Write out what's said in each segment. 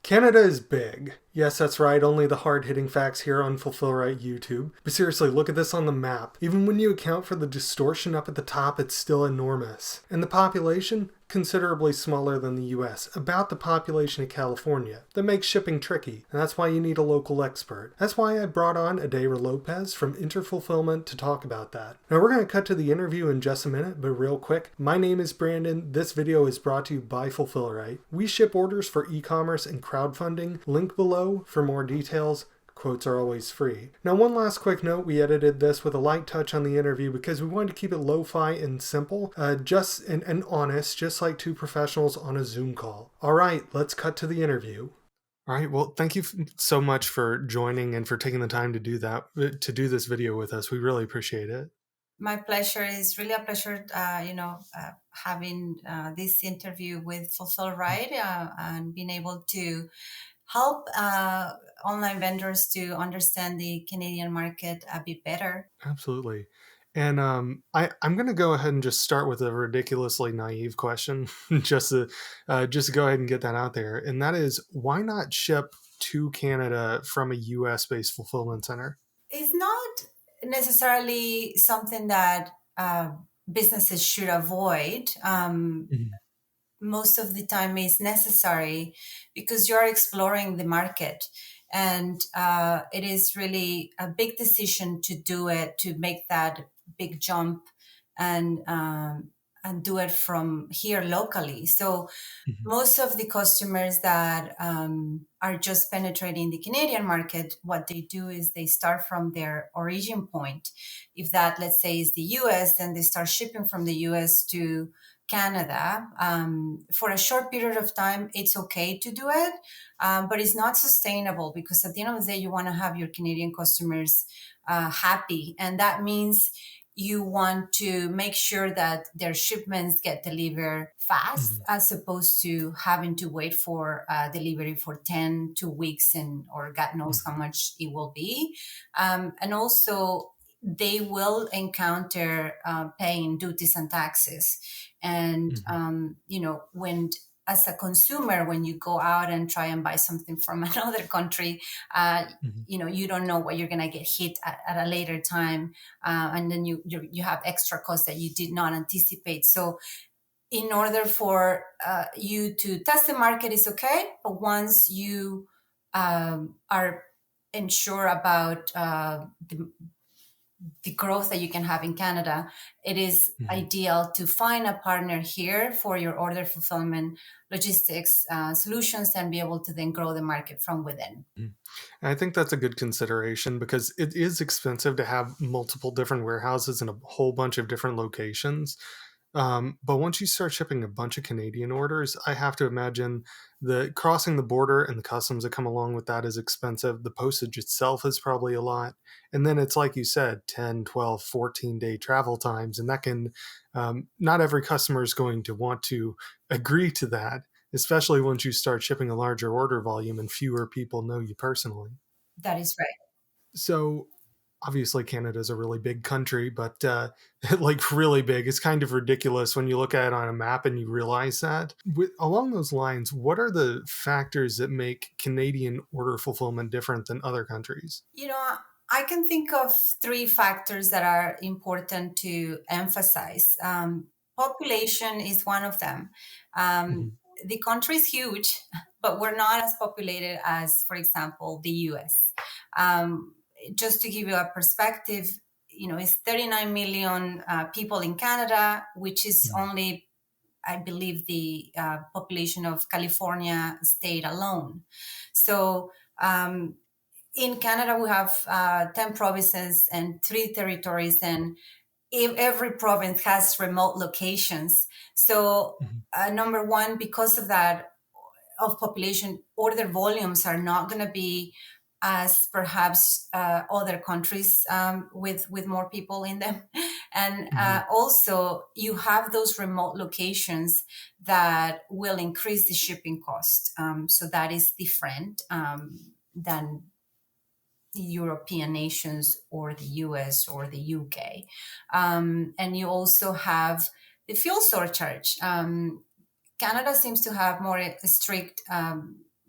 Canada is big. Yes, that's right, only the hard-hitting facts here on Fulfill Right YouTube. But seriously, look at this on the map. Even when you account for the distortion up at the top, it's still enormous. And the population? Considerably smaller than the US, about the population of California. That makes shipping tricky, and that's why you need a local expert. That's why I brought on Adayra Lopez from InterFulfillment to talk about that. Now we're going to cut to the interview in just a minute, but real quick, my name is Brandon. This video is brought to you by Fulfill Right. We ship orders for e-commerce and crowdfunding. Link below for more details. Quotes are always free. Now, one last quick note, we edited this with a light touch on the interview because we wanted to keep it lo-fi and simple, and honest, just like two professionals on a Zoom call. All right, let's cut to the interview. All right, well, thank you so much for joining and for taking the time to do that, to do this video with us. We really appreciate it. My pleasure. Is really a pleasure, having this interview with Fulfill Right and being able to help online vendors to understand the Canadian market a bit better. Absolutely. And I'm going to go ahead and just start with a ridiculously naive question, just to go ahead and get that out there. And that is, why not ship to Canada from a US based fulfillment center? It's not necessarily something that businesses should avoid. Mhm. Most of the time is necessary because you're exploring the market, and it is really a big decision to do it, to make that big jump and do it from here locally. So Mhm. most of the customers that are just penetrating the Canadian market, what they do is they start from their origin point. If that, let's say, is the US, then they start shipping from the US to Canada. For a short period of time, it's okay to do it, but it's not sustainable because at the end of the day, you want to have your Canadian customers happy. And that means you want to make sure that their shipments get delivered fast Mhm. as opposed to having to wait for delivery for 10 2 weeks and or god knows how Mhm. much it will be, and also they will encounter paying duties and taxes. And Mhm. when, as a consumer, when you go out and try and buy something from another country, Mhm. you don't know what you're going to get hit at a later time, and then you have extra costs that you did not anticipate. So in order for you to test the market is okay, but once you are unsure about the growth that you can have in Canada, it is Mhm. ideal to find a partner here for your order fulfillment logistics solutions and be able to then grow the market from within. Mhm. And I think that's a good consideration because it is expensive to have multiple different warehouses in a whole bunch of different locations. But once you start shipping a bunch of Canadian orders, I have to imagine the crossing the border and the customs that come along with that is expensive. The postage itself is probably a lot. And then it's like you said, 10, 12, 14-day travel times. And that can, not every customer is going to want to agree to that, especially once you start shipping a larger order volume and fewer people know you personally. That is right. So obviously Canada is a really big country, but like really big. It's kind of ridiculous when you look at it on a map and you realize that. Along those lines, what are the factors that make Canadian order fulfillment different than other countries? I can think of three factors that are important to emphasize. Population is one of them. Um, Mhm. the country is huge, but we're not as populated as, for example, the US. Um, just to give you a perspective, it's 39 million people in Canada, which is Mhm. only, I believe, the population of California state alone. So in Canada, we have 10 provinces and 3 territories, and every province has remote locations. So, Mhm. number one, because of that, of population, order volumes are not going to be as perhaps other countries with more people in them. And Mhm. also, you have those remote locations that will increase the shipping cost. So that is different than European nations or the US or the UK. And you also have the fuel surcharge. Canada seems to have more strict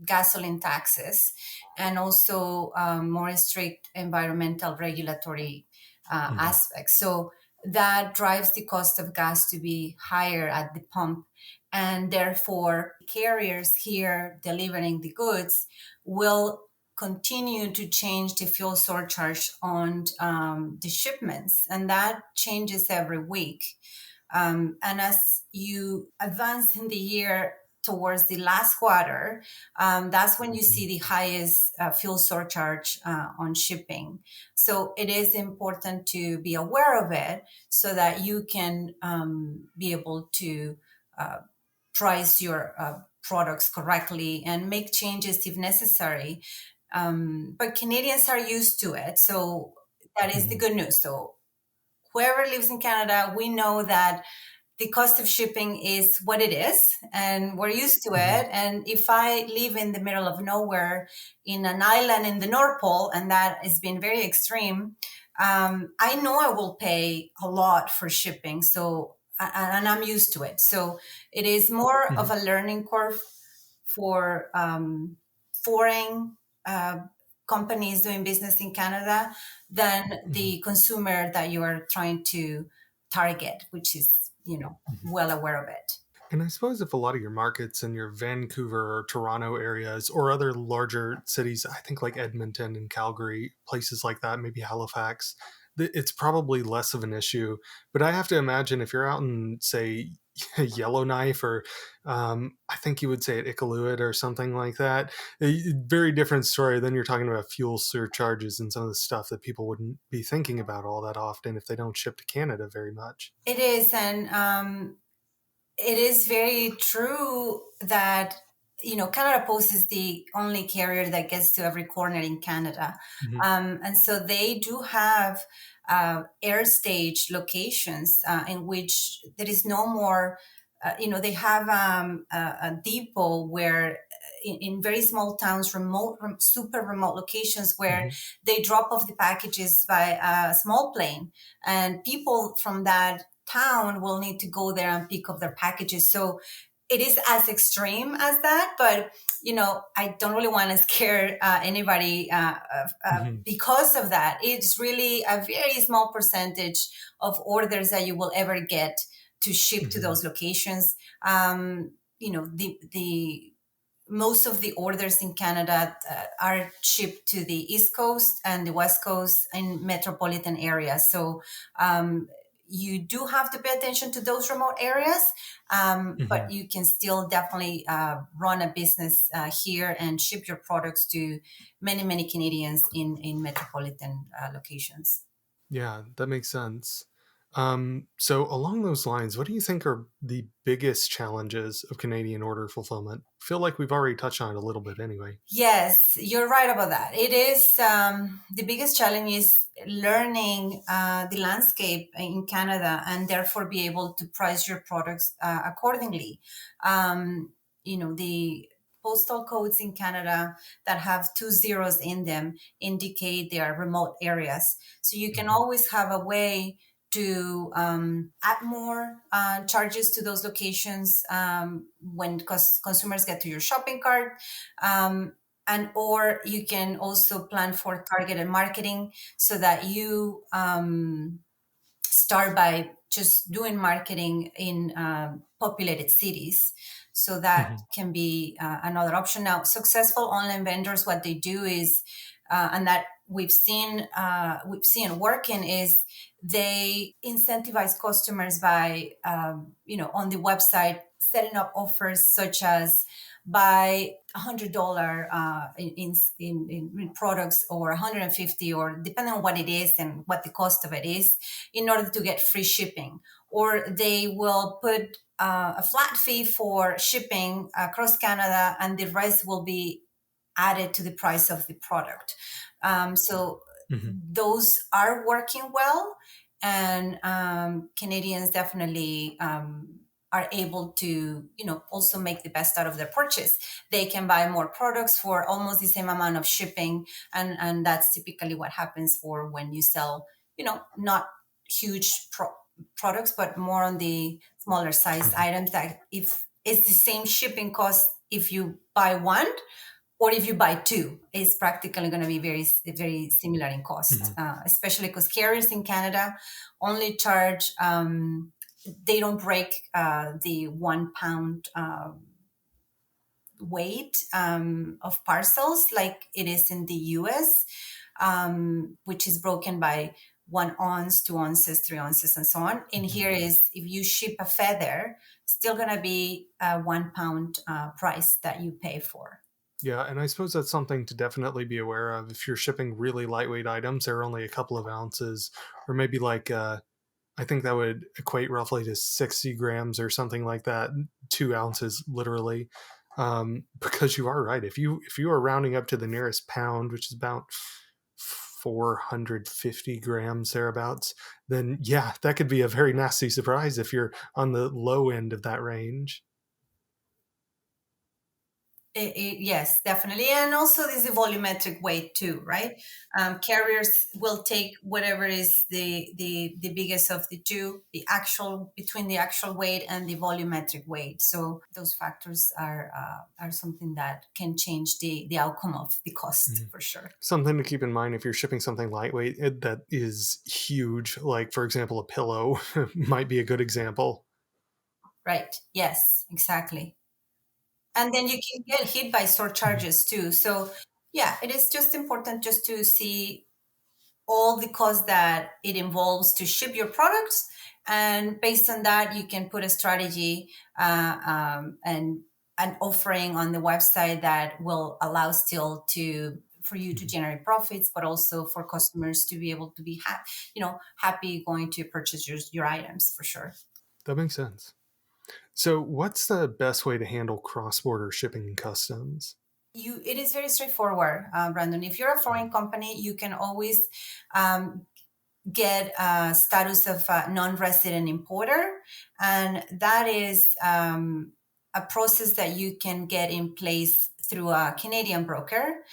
gasoline taxes, and also more strict environmental regulatory Hmm. aspects. So that drives the cost of gas to be higher at the pump. And therefore, carriers here delivering the goods will continue to change the fuel surcharge on the shipments. And that changes every week. And as you advance in the year towards the last quarter, that's when you see the highest fuel surcharge on shipping. So it is important to be aware of it so that you can be able to price your products correctly and make changes if necessary. But Canadians are used to it. So that is the Hmm. good news. So whoever lives in Canada, we know that the cost of shipping is what it is and we're used to Hmm. it. And if I live in the middle of nowhere in an island in the North Pole, and that has been very extreme, I know I will pay a lot for shipping. So, and I'm used to it. So it is more of Hmm. a learning curve for foreign companies doing business in Canada than Hmm. the consumer that you are trying to target, which is, well aware of it. And I suppose if a lot of your markets in your Vancouver or Toronto areas or other larger cities, I think like Edmonton and Calgary, places like that, maybe Halifax, it's probably less of an issue. But I have to imagine if you're out in, say, Yellowknife or I think you would say at Iqaluit or something like that, a very different story. Then you're talking about fuel surcharges and some of the stuff that people wouldn't be thinking about all that often if they don't ship to Canada very much. It is, and it is very true that Canada Post is the only carrier that gets to every corner in Canada, Hmm. and so they do have air stage locations in which there is no more. They have a depot where in very small towns, super remote locations where Hmm. they drop off the packages by a small plane, and people from that town will need to go there and pick up their packages. So it is as extreme as that, but I don't really want to scare anybody Hmm. because of that. It's really a very small percentage of orders that you will ever get to ship to Hmm. those locations. The most of the orders in Canada are shipped to the East Coast and the West Coast in metropolitan areas. So you do have to pay attention to those remote areas, but Hmm. you can still definitely run a business here and ship your products to many, many Canadians in metropolitan locations. Yeah, that makes sense. So along those lines, what do you think are the biggest challenges of Canadian order fulfillment? Feel like we've already touched on it a little bit anyway. Yes, you're right about that. It is the biggest challenge is learning the landscape in Canada and therefore be able to price your products accordingly. The postal codes in Canada that have two zeros in them indicate they are remote areas. So you can Hmm. always have a way to add more charges to those locations when consumers get to your shopping cart, um, and or you can also plan for targeted marketing so that you start by just doing marketing in populated cities. So that Hmm. can be another option. Now, successful online vendors, what they do is, and that we've seen working is they incentivize customers by on the website setting up offers such as buy $100 in products or 150, or depending on what it is and what the cost of it is, in order to get free shipping. Or they will put a flat fee for shipping across Canada, and the rest will be added to the price of the product. So Hmm. those are working well, and Canadians definitely are able to, also make the best out of their purchase. They can buy more products for almost the same amount of shipping, and that's typically what happens for when you sell, not huge products, but more on the smaller sized Hmm. items. That if it's the same shipping cost if you buy one or if you buy two, it's practically going to be very similar in cost, Mhm. especially because carriers in Canada only charge, they don't break the 1 pound weight of parcels like it is in the US, which is broken by 1 ounce, 2 ounces, 3 ounces, and so on. And Mhm. here is if you ship a feather, still going to be a 1 pound price that you pay for. Yeah, and I suppose that's something to definitely be aware of. If you're shipping really lightweight items, they're only a couple of ounces, or maybe like I think that would equate roughly to 60 grams or something like that, 2 ounces literally. Because you are right. If you are rounding up to the nearest pound, which is about 450 grams thereabouts, then yeah, that could be a very nasty surprise if you're on the low end of that range. Yes, definitely. And also there's a volumetric weight too, right? Carriers will take whatever is the biggest of the two, the actual between the actual weight and the volumetric weight. So those factors are something that can change the outcome of the cost Mhm. for sure. Something to keep in mind if you're shipping something lightweight that is huge, like for example, a pillow might be a good example. Right. Yes, exactly. And then you can get hit by Mhm. surcharges too. So yeah, it is just important just to see all the costs that it involves to ship your products, and based on that you can put a strategy and an offering on the website that will allow still to for you to Mhm. generate profits, but also for customers to be able to be happy going to purchase your items for sure. That makes sense. So, what's the best way to handle cross border shipping and customs? It is very straightforward, Brandon. If you're a foreign company, you can always um, get a status of a non-resident importer, and that is a process that you can get in place through a Canadian broker.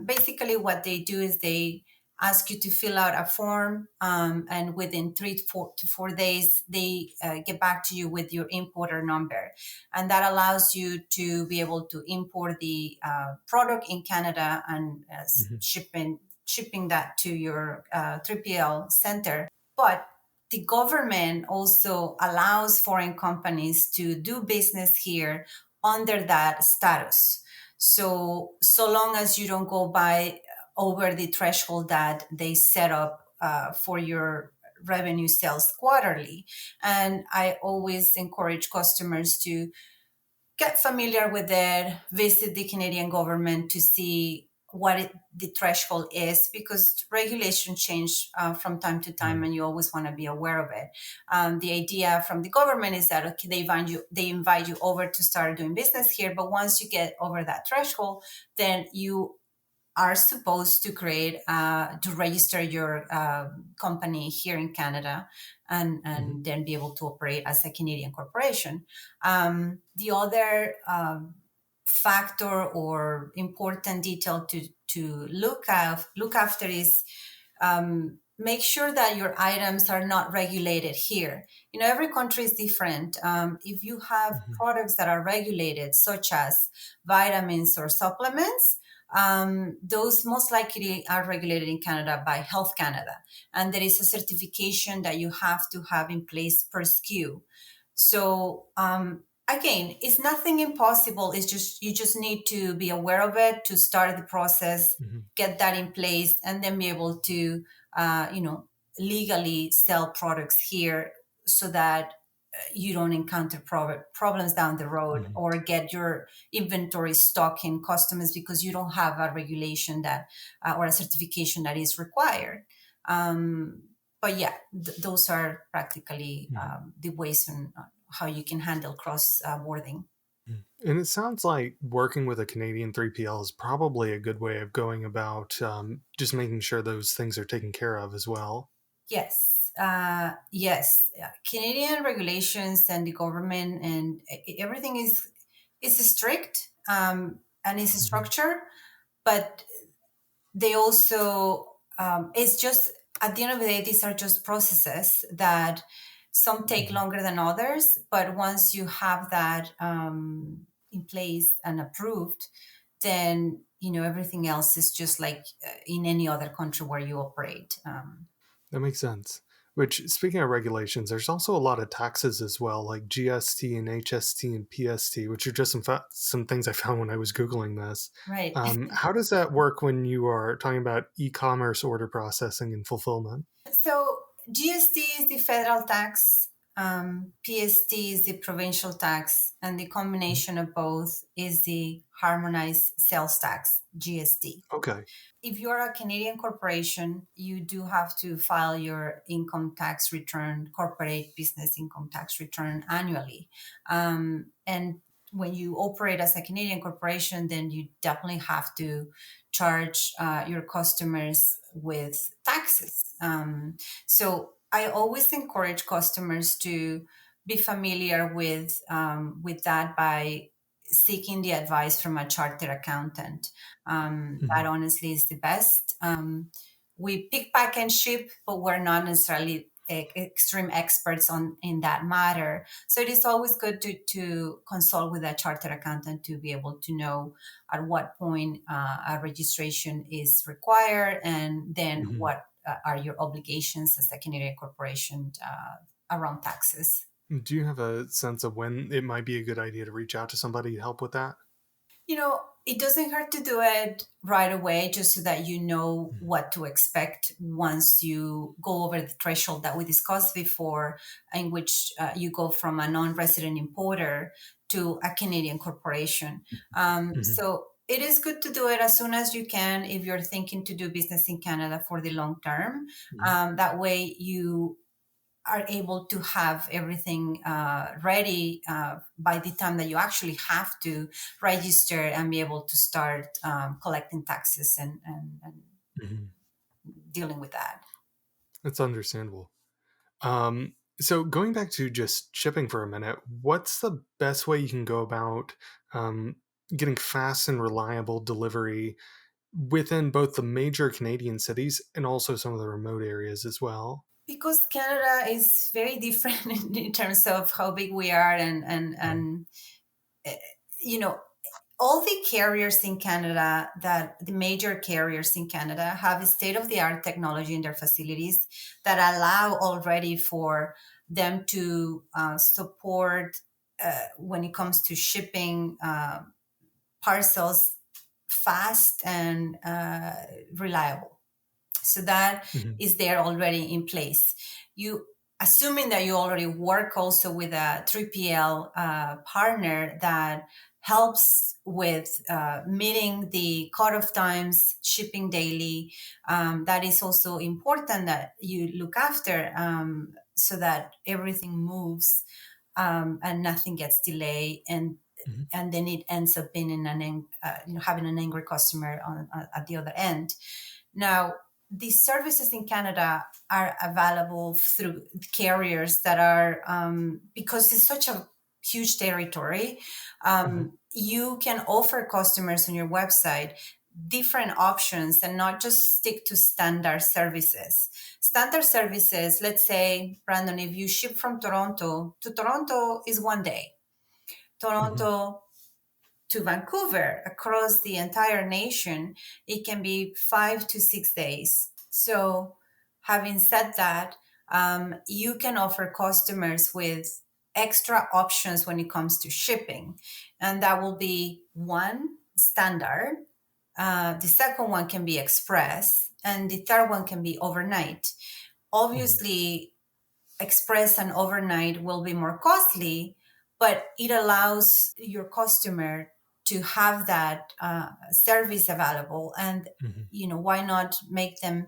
Basically, what they do is they ask you to fill out a form, and within 3 to 4 days, they get back to you with your importer number, and that allows you to be able to import the product in Canada and Mhm. shipping that to your 3PL center. But the government also allows foreign companies to do business here under that status. So long as you don't go by over the threshold that they set up for your revenue sales quarterly. And I always encourage customers to get familiar with it, visit the Canadian government to see what the threshold is, because regulation change from time to time, Mhm. and you always want to be aware of it. The idea from the government is that okay, they invite you over to start doing business here, but once you get over that threshold, then you are supposed to create to register your company here in Canada, Mhm. and then be able to operate as a Canadian corporation. The other factor or important detail to look after is make sure that your items are not regulated here. Every country is different. If you have Mhm. products that are regulated, such as vitamins or supplements, those most likely are regulated in Canada by Health Canada, and there is a certification that you have to have in place per SKU. So again, it's nothing impossible. It's just you just need to be aware of it to start the process, Mhm. get that in place, and then be able to, uh, you know, legally sell products here, so that you don't encounter problems down the road, Mhm. or get your inventory stuck in customs because you don't have a regulation that or a certification that is required. Um, but yeah, those are practically Mhm. the ways on how you can handle cross boarding. Mhm. And it sounds like working with a Canadian 3PL is probably a good way of going about just making sure those things are taken care of as well. Yes, yes. Canadian regulations and the government and everything is strict, and is Mhm. structured, but they also it's just at the end of the day, these are just processes that some take Mhm. longer than others, but once you have that in place and approved, then everything else is just like in any other country where you operate. That makes sense. Which, speaking of regulations, there's also a lot of taxes as well, like GST and HST and PST, which are just some things I found when I was Googling this. Right. How does that work when you are talking about e-commerce order processing and fulfillment? So GST is the federal tax, PST is the provincial tax, and the combination of both is the harmonized sales tax, GST. Okay. If you're a Canadian corporation, you do have to file your income tax return, corporate business income tax return annually. And when you operate as a Canadian corporation, then you definitely have to charge your customers with taxes. So I always encourage customers to be familiar with that by seeking the advice from a chartered accountant. That Hmm. honestly is the best. We pick, pack, and ship, but we're not necessarily extreme experts on in that matter. So it is always good to consult with a chartered accountant to be able to know at what point a registration is required, and then Hmm. what are your obligations as a Canadian corporation around taxes. Do you have a sense of when it might be a good idea to reach out to somebody to help with that? It doesn't hurt to do it right away just so that you know what to expect once you go over the threshold that we discussed before, in which you go from a non resident importer to a Canadian corporation. Hmm. So it is good to do it as soon as you can if you're thinking to do business in Canada for the long term. That way you are able to have everything ready by the time that you actually have to register and be able to start collecting taxes and Hmm. dealing with that. That's understandable. So going back to just shipping for a minute, what's the best way you can go about um, getting fast and reliable delivery within both the major Canadian cities and also some of the remote areas as well? Because Canada is very different in terms of how big we are, and you know all the carriers in Canada, that the major carriers in Canada have state of the art technology in their facilities that allow already for them to support when it comes to shipping parcels fast and reliable. So that Hmm. is there already in place. You assuming that you already work also with a 3PL partner that helps with meeting the cutoff times, shipping daily. That is also important that you look after, so that everything moves and nothing gets delayed, Hmm. and then it ends up being in having an angry customer at the other end. Now, these services in Canada are available through carriers that are, because it's such a huge territory, Hmm. you can offer customers on your website different options and not just stick to standard services. Standard services, let's say, Brandon, if you ship from Toronto to Toronto is one day. Hmm. Toronto to Vancouver across the entire nation, it can be 5 to 6 days. So, having said that, you can offer customers with extra options when it comes to shipping. And that will be one, standard. The second one can be express. And the third one can be overnight. Hmm. Obviously, express and overnight will be more costly, but it allows your customer to have that service available. And Hmm. why not make them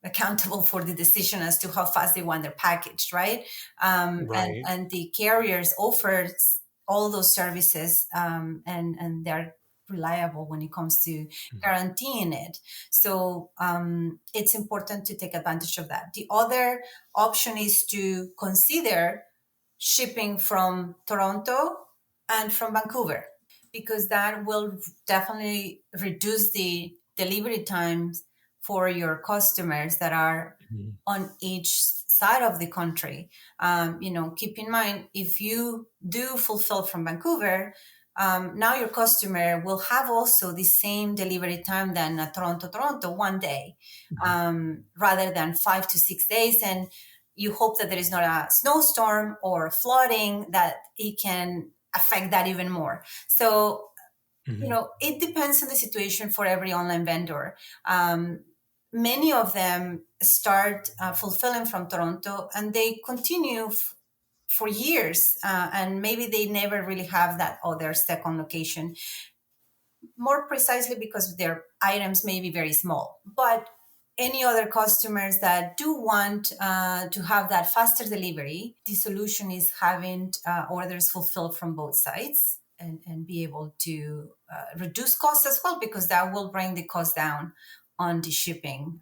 accountable for the decision as to how fast they want their package, right? Right. And the carriers offers all those services, and they're reliable when it comes to Hmm. guaranteeing it. So it's important to take advantage of that. The other option is to consider shipping from Toronto and from Vancouver, because that will definitely reduce the delivery times for your customers that are Hmm. on each side of the country. Keep in mind, if you do fulfill from Vancouver, now your customer will have also the same delivery time than Toronto, one day, Mhm. rather than 5 to 6 days. And you hope that there is not a snowstorm or flooding that it can affect that even more. So, Mhm. it depends on the situation for every online vendor. Many of them start fulfilling from Toronto and they continue for years, and maybe they never really have that other second location, more precisely because their items may be very small. But any other customers that do want to have that faster delivery, the solution is having orders fulfilled from both sides, and be able to reduce costs as well, because that will bring the cost down on the shipping,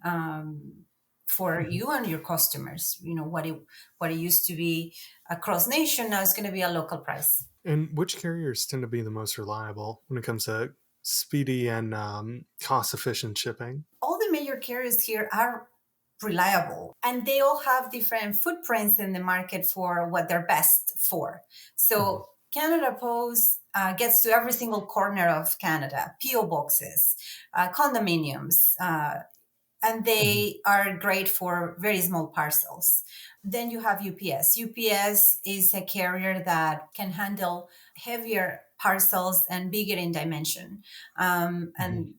for Mhm. you and your customers. What it used to be across nation, now it's going to be a local price. And which carriers tend to be the most reliable when it comes to speedy and cost efficient shipping? All the major carriers here are reliable, and they all have different footprints in the market for what they're best for. Mhm. So Canada Post gets to every single corner of Canada, PO boxes, condominiums, and Mhm. they are great for very small parcels. Then you have UPS. UPS is a carrier that can handle heavier parcels and bigger in dimension. Mhm.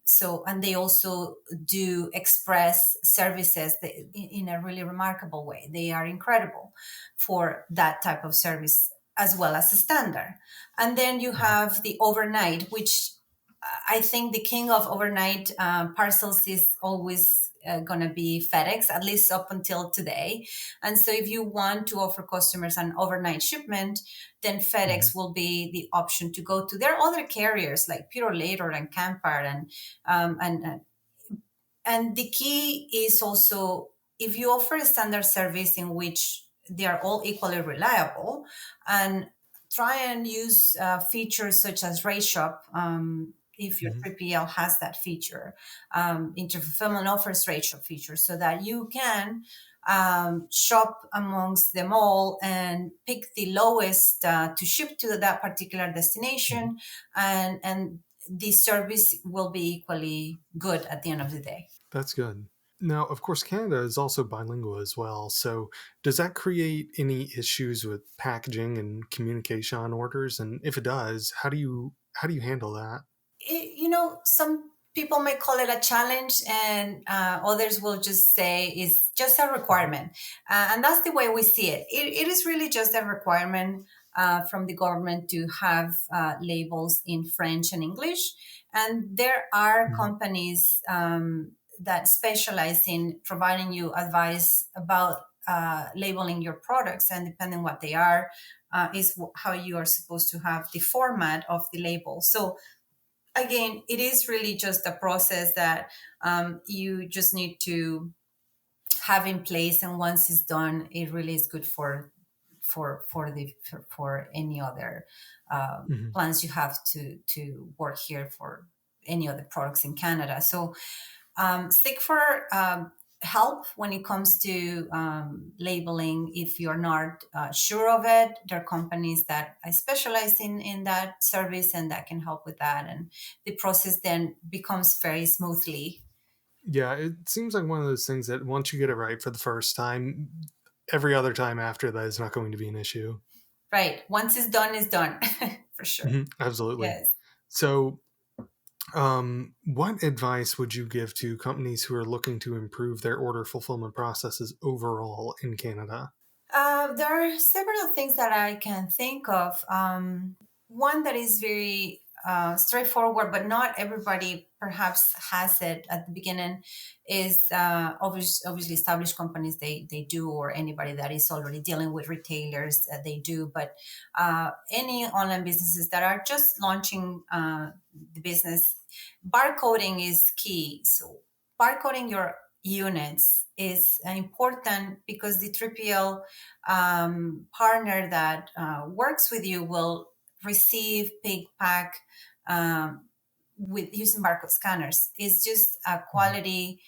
And they also do express services in a really remarkable way. They are incredible for that type of service as well as the standard. And then you Mhm. have the overnight, which I think the king of overnight parcels is always going to be FedEx, at least up until today. And so, if you want to offer customers an overnight shipment, then Mhm. FedEx will be the option to go to. There are other carriers like Purolator and Campar, um, and and and the key is also, if you offer a standard service in which they are all equally reliable, and try and use features such as rate shop. If your Mhm. 3PL has that feature, InterFulfillment offers rate shop features so that you can shop amongst them all and pick the lowest to ship to that particular Mhm. destination, and the service will be equally good at the end of the day. That's good. Now, of course, Canada is also bilingual as well. So, does that create any issues with packaging and communication on orders? And if it does, how do you handle that? Some people may call it a challenge, and others will just say it's just a Mhm. requirement. And that's the way we see it. It is really just a requirement from the government to have labels in French and English. And there are Mhm. companies that specialize in providing you advice about labeling your products, and depending what they are, is how you are supposed to have the format of the label. So again, it is really just a process that you just need to have in place, and once it's done, it really is good for any other Mhm. plans you have to work here for any other products in Canada. So seek for help when it comes to labeling. If you're not sure of it, there are companies that I specialize in that service and that can help with that. And the process then becomes very smoothly. Yeah, it seems like one of those things that once you get it right for the first time, every other time after that is not going to be an issue. Right. Once it's done for sure. Mhm. Absolutely. Yes. So, what advice would you give to companies who are looking to improve their order fulfillment processes overall in Canada? There are several things that I can think of. One that is very straightforward, but not everybody perhaps has it at the beginning, is obviously established companies, they do, or anybody that is already dealing with retailers, they do. But any online businesses that are just launching the business, barcoding is key. So barcoding your units is important, because the 3PL partner that works with you will receive, pick, pack with using barcode scanners. It's just a Mhm. quality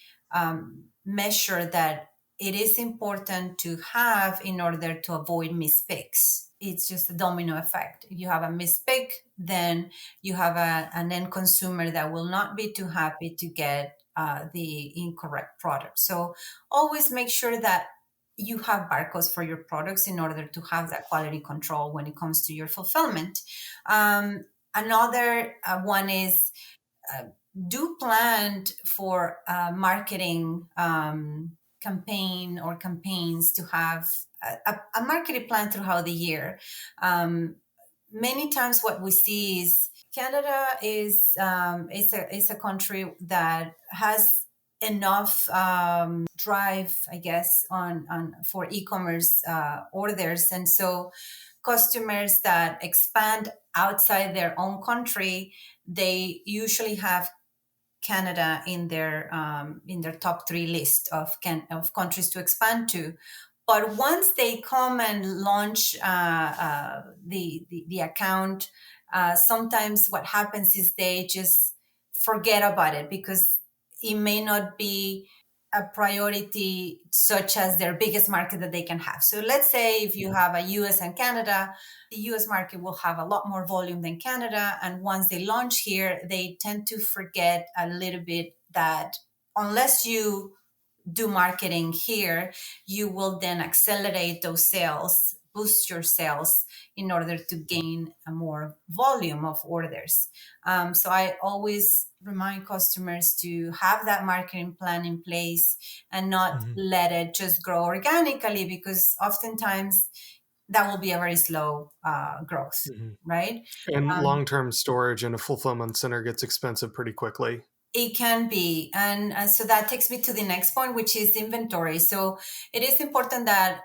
measure that it is important to have in order to avoid mispicks. it's just a domino effect. If you have a mispick, then you have an end consumer that will not be too happy to get the incorrect product. So always make sure that you have barcodes for your products in order to have that quality control when it comes to your fulfillment. Another one is uh, do plan for marketing campaign or campaigns to have a marketing plan throughout the year. Um, Many times, what we see is Canada is a country that has enough drive, I guess, on for e-commerce orders, and so customers that expand outside their own country, they usually have Canada in their top three list of countries to expand to. But once they come and launch the account, sometimes what happens is they just forget about it because it may not be a priority such as their biggest market that they can have. So let's say if you have a US and Canada, the US market will have a lot more volume than Canada. And once they launch here, they tend to forget a little bit that unless you do marketing here, you will then accelerate those sales, boost your sales in order to gain a more volume of orders. So I always remind customers to have that marketing plan in place and not Hmm. let it just grow organically because oftentimes that will be a very slow growth, Hmm. right? And Um, long-term storage in a fulfillment center gets expensive pretty quickly. It can be. And so that takes me to the next point, which is inventory. So it is important that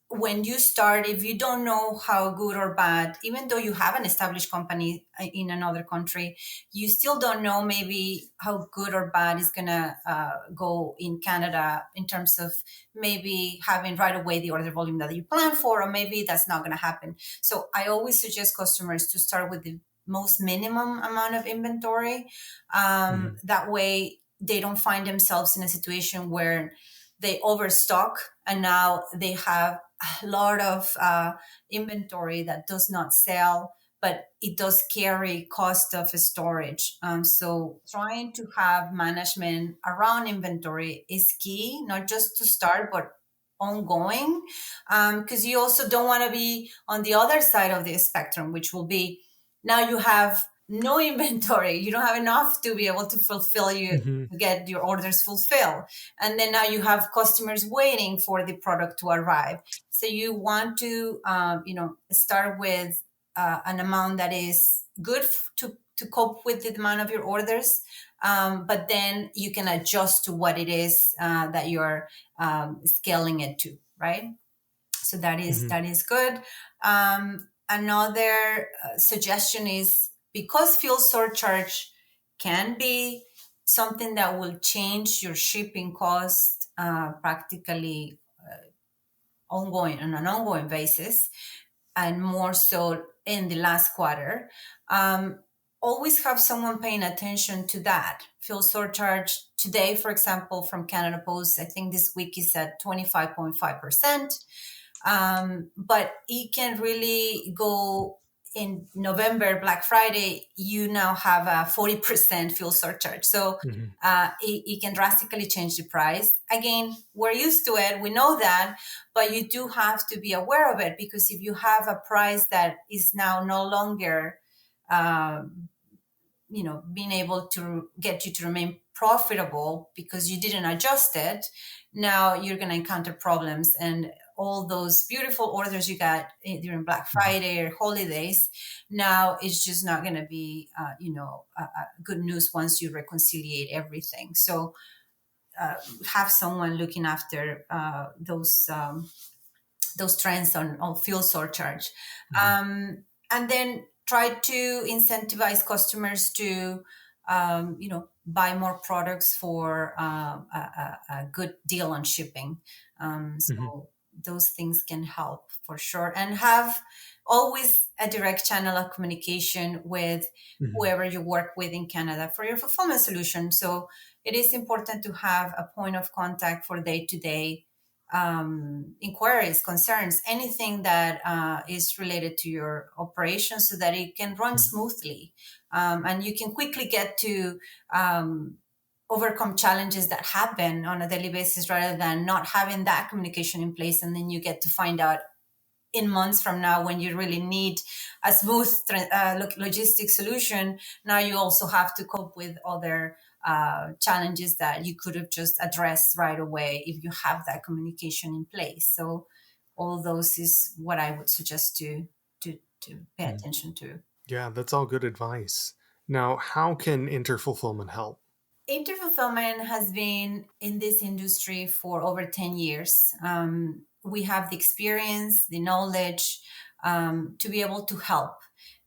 when you start, if you don't know how good or bad, even though you have an established company in another country, you still don't know maybe how good or bad is going to go in Canada in terms of maybe having right away the order volume that you plan for, or maybe that's not going to happen. So I always suggest customers to start with the most minimum amount of inventory. Hmm. That way, they don't find themselves in a situation where they overstock and now they have a lot of inventory that does not sell, but it does carry cost of storage. So trying to have management around inventory is key, not just to start, but ongoing, because you also don't want to be on the other side of the spectrum, which will be now you have no inventory, you don't have enough to be able to fulfill you Hmm. to get your orders fulfilled, and then now you have customers waiting for the product to arrive. So you want to start with an amount that is good to cope with the demand of your orders, but then you can adjust to what it is that you're scaling it to, right? So Hmm. that is good. Another suggestion is, because fuel surcharge can be something that will change your shipping cost practically ongoing on an ongoing basis, and more so in the last quarter. Always have someone paying attention to that. Fuel surcharge today, for example, from Canada Post, I think this week is at 25.5%. But it can really go in November, Black Friday, you now have a 40% fuel surcharge. So Hmm. it can drastically change the price. Again, we're used to it, we know that, but you do have to be aware of it, because if you have a price that is now no longer uh, being able to get you to remain profitable because you didn't adjust it, now you're going to encounter problems, and all those beautiful orders you got during Black Hmm. Friday or holidays, now it's just not going to be good news once you reconciliate everything. So have someone looking after those trends on fuel surcharge. Hmm. And then try to incentivize customers to buy more products for a good deal on shipping. Hmm. So those things can help for sure, and have always a direct channel of communication with Hmm. whoever you work with in Canada for your fulfillment solution. So it is important to have a point of contact for day to day inquiries, concerns, anything that is related to your operation, so that it can run smoothly, and you can quickly get to overcome challenges that happen on a daily basis, rather than not having that communication in place, and then you get to find out in months from now, when you really need a smooth logistic solution. Now you also have to cope with other challenges that you could have just addressed right away if you have that communication in place. So all those is what I would suggest to pay Mhm. attention to. Yeah, that's all good advice. Now, how can InterFulfillment help? InterFulfillment has been in this industry for over 10 years. We have the experience, the knowledge, to be able to help.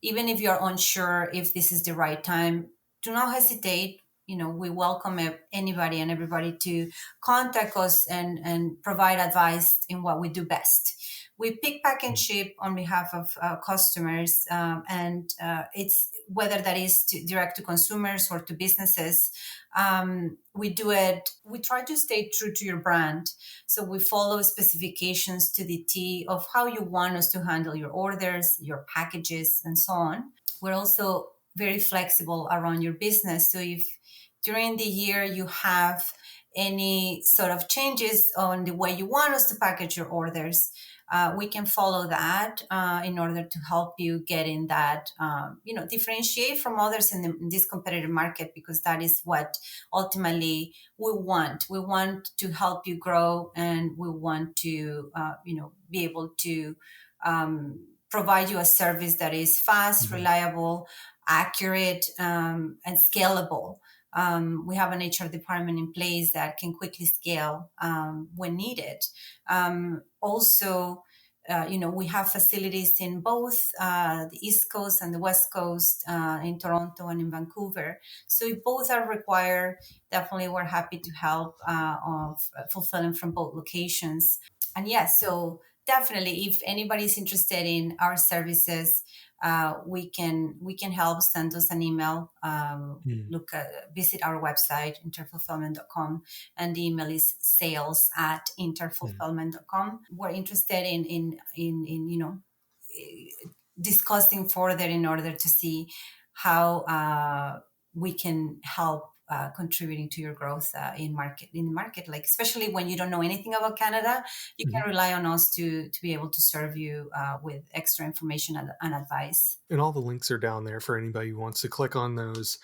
Even if you're unsure if this is the right time, do not hesitate. We welcome anybody and everybody to contact us and provide advice in what we do best. We pick, pack, and ship on behalf of customers, and it's whether that is direct to consumers or to businesses. We do it. We try to stay true to your brand, so we follow specifications to the T of how you want us to handle your orders, your packages, and so on. We're also very flexible around your business. So if during the year you have any sort of changes on the way you want us to package your orders, we can follow that in order to help you get in that, differentiate from others in this competitive market, because that is what ultimately we want. We want to help you grow, and we want to, be able to provide you a service that is fast, Mhm. reliable, accurate, and scalable. We have an HR department in place that can quickly scale when needed. Also, we have facilities in both the East Coast and the West Coast, in Toronto and in Vancouver. So if both are required, definitely we're happy to help of fulfilling from both locations. And yes, so definitely, if anybody's interested in our services, we can help. Send us an email. Mm. Visit our website, interfulfillment.com, and the email is sales at Mm. interfulfillment.com. We're interested in discussing further in order to see how we can help contributing to your growth in the market, like especially when you don't know anything about Canada, you Mhm. can rely on us to be able to serve you with extra information and advice. And all the links are down there for anybody who wants to click on those.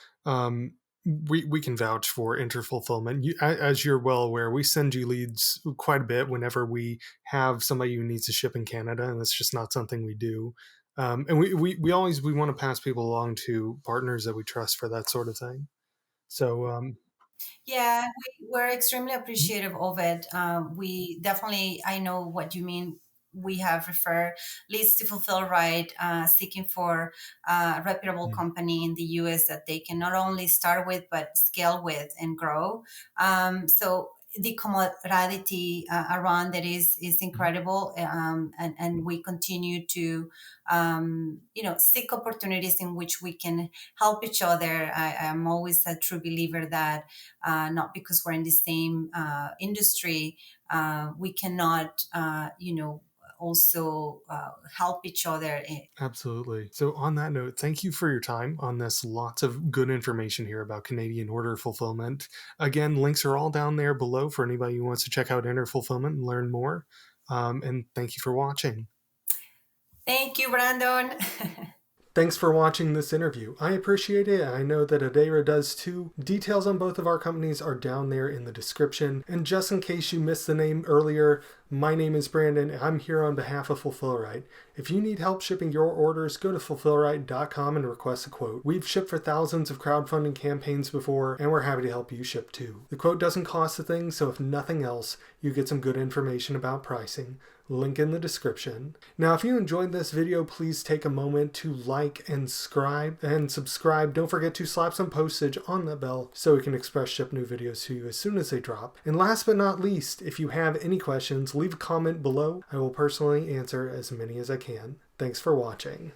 We can vouch for InterFulfillment. As you're well aware, we send you leads quite a bit whenever we have somebody who needs to ship in Canada, and it's just not something we do. And we want to pass people along to partners that we trust for that sort of thing. So Yeah, we're extremely appreciative of it. We definitely, I know what you mean. We have referred leads to Fulfill Right, seeking for a reputable Mhm. company in the US that they can not only start with, but scale with and grow. So the camaraderie around it is incredible. And we continue to, seek opportunities in which we can help each other. I am always a true believer that not because we're in the same industry, we cannot, also help each other. Absolutely. So, on that note, thank you for your time on this. Lots of good information here about Canadian order fulfillment. Again, links are all down there below for anybody who wants to check out Inter Fulfillment and learn more. And thank you for watching. Thank you, Brandon. Thanks for watching this interview. I appreciate it. I know that Adayra does too. Details on both of our companies are down there in the description. And just in case you missed the name earlier, my name is Brandon. I'm here on behalf of FulfillRight. If you need help shipping your orders, go to fulfillright.com and request a quote. We've shipped for thousands of crowdfunding campaigns before, and we're happy to help you ship too. The quote doesn't cost a thing, so if nothing else, you get some good information about pricing. Link in the description. Now, if you enjoyed this video, please take a moment to like and subscribe. Don't forget to slap some postage on the bell so we can express ship new videos to you as soon as they drop. And last but not least, if you have any questions, leave a comment below. I will personally answer as many as I can. Thanks for watching.